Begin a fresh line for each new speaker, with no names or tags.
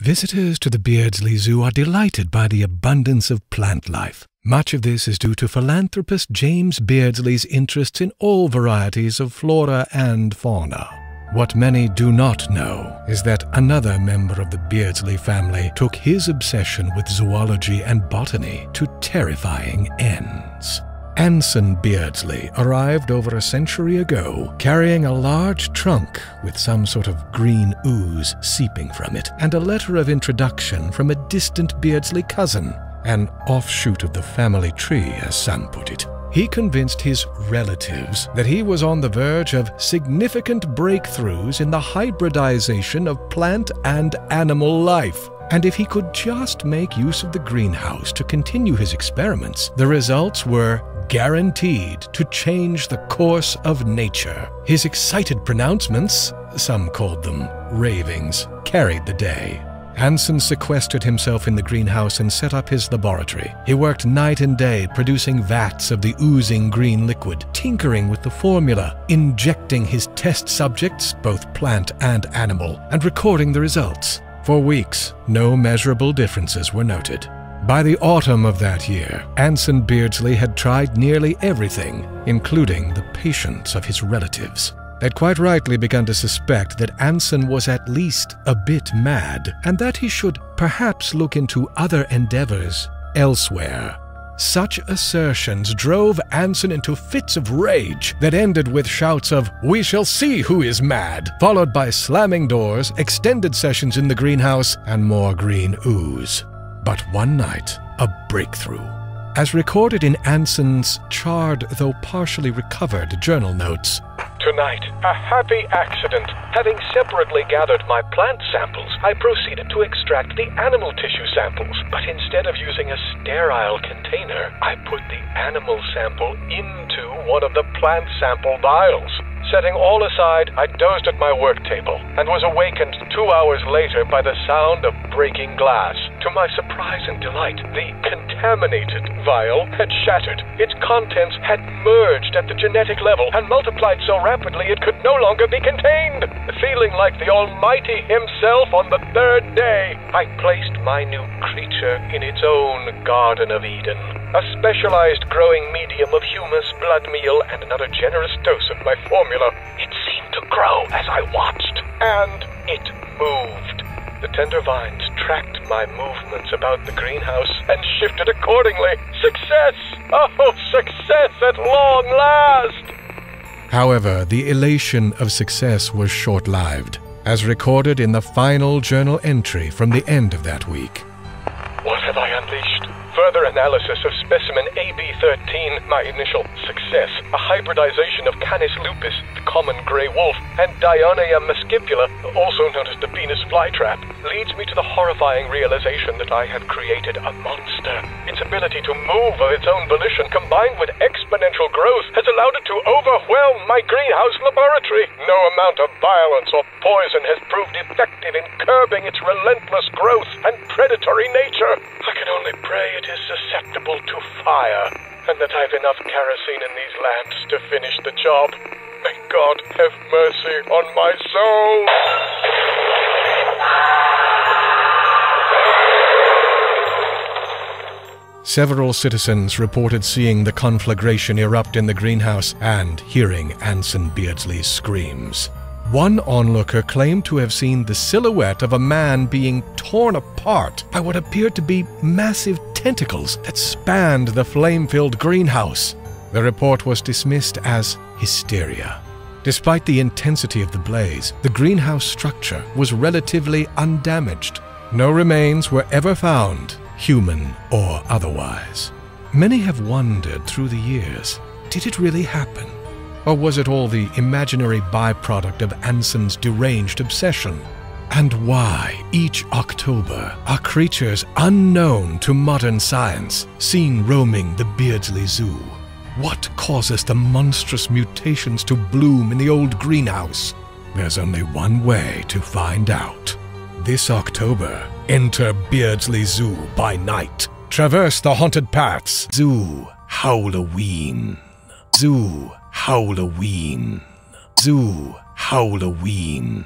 Visitors to the Beardsley Zoo are delighted by the abundance of plant life. Much of this is due to philanthropist James Beardsley's interests in all varieties of flora and fauna. What many do not know is that another member of the Beardsley family took his obsession with zoology and botany to terrifying ends. Anson Beardsley arrived over a century ago, carrying a large trunk with some sort of green ooze seeping from it, and a letter of introduction from a distant Beardsley cousin, an offshoot of the family tree, as some put it. He convinced his relatives that he was on the verge of significant breakthroughs in the hybridization of plant and animal life. And if he could just make use of the greenhouse to continue his experiments, the results were guaranteed to change the course of nature. His excited pronouncements, some called them ravings, carried the day. Anson sequestered himself in the greenhouse and set up his laboratory. He worked night and day, producing vats of the oozing green liquid, tinkering with the formula, injecting his test subjects, both plant and animal, and recording the results. For weeks, no measurable differences were noted. By the autumn of that year, Anson Beardsley had tried nearly everything, including the patience of his relatives. They'd quite rightly begun to suspect that Anson was at least a bit mad, and that he should perhaps look into other endeavors elsewhere. Such assertions drove Anson into fits of rage that ended with shouts of, "We shall see who is mad," followed by slamming doors, extended sessions in the greenhouse, and more green ooze. But one night, a breakthrough. As recorded in Anson's charred, though partially recovered, journal notes, "Tonight, a happy accident. Having separately gathered my plant samples, I proceeded to extract the animal tissue samples. But instead of using a sterile container, I put the animal sample into one of the plant sample vials. Setting all aside, I dozed at my work table and was awakened 2 hours later by the sound of breaking glass. To my surprise and delight, the contaminated vial had shattered. Its contents had merged at the genetic level and multiplied so rapidly it could no longer be contained. Feeling like the Almighty himself on the third day, I placed my new creature in its own Garden of Eden. A specialized growing medium of humus, blood meal, and another generous dose of my formula. It seemed to grow as I watched, and it moved. The tender vines tracked my movements about the greenhouse and shifted accordingly. Success! Oh, success at long last! However, the elation of success was short-lived, as recorded in the final journal entry from the end of that week. What have I unleashed? Further analysis of specimen AB13, my initial success, a hybridization of Canis lupus, the common gray wolf, and Dionea muscipula, also known as the Venus flytrap, leads me to the horrifying realization that I have created a monster. Its ability to move of its own volition, combined with exponential growth, has allowed it to overwhelm my greenhouse laboratory. No amount of violence or poison has proved effective in curbing its relentless growth and predatory nature. I can only pray it is susceptible to fire, and that I've enough kerosene in these lamps to finish the job. May God have mercy on my soul. Several citizens reported seeing the conflagration erupt in the greenhouse and hearing Anson Beardsley's screams. One onlooker claimed to have seen the silhouette of a man being torn apart by what appeared to be massive tentacles that spanned the flame-filled greenhouse. The report was dismissed as hysteria. Despite the intensity of the blaze, the greenhouse structure was relatively undamaged. No remains were ever found, human or otherwise. Many have wondered through the years, did it really happen? Or was it all the imaginary byproduct of Anson's deranged obsession? And why, each October, are creatures unknown to modern science seen roaming the Beardsley Zoo? What causes the monstrous mutations to bloom in the old greenhouse? There's only one way to find out. This October, enter Beardsley Zoo by night. Traverse the haunted paths. Zoo Howl-O-Ween. Zoo Howl-O-Ween. Zoo Howl-O-Ween.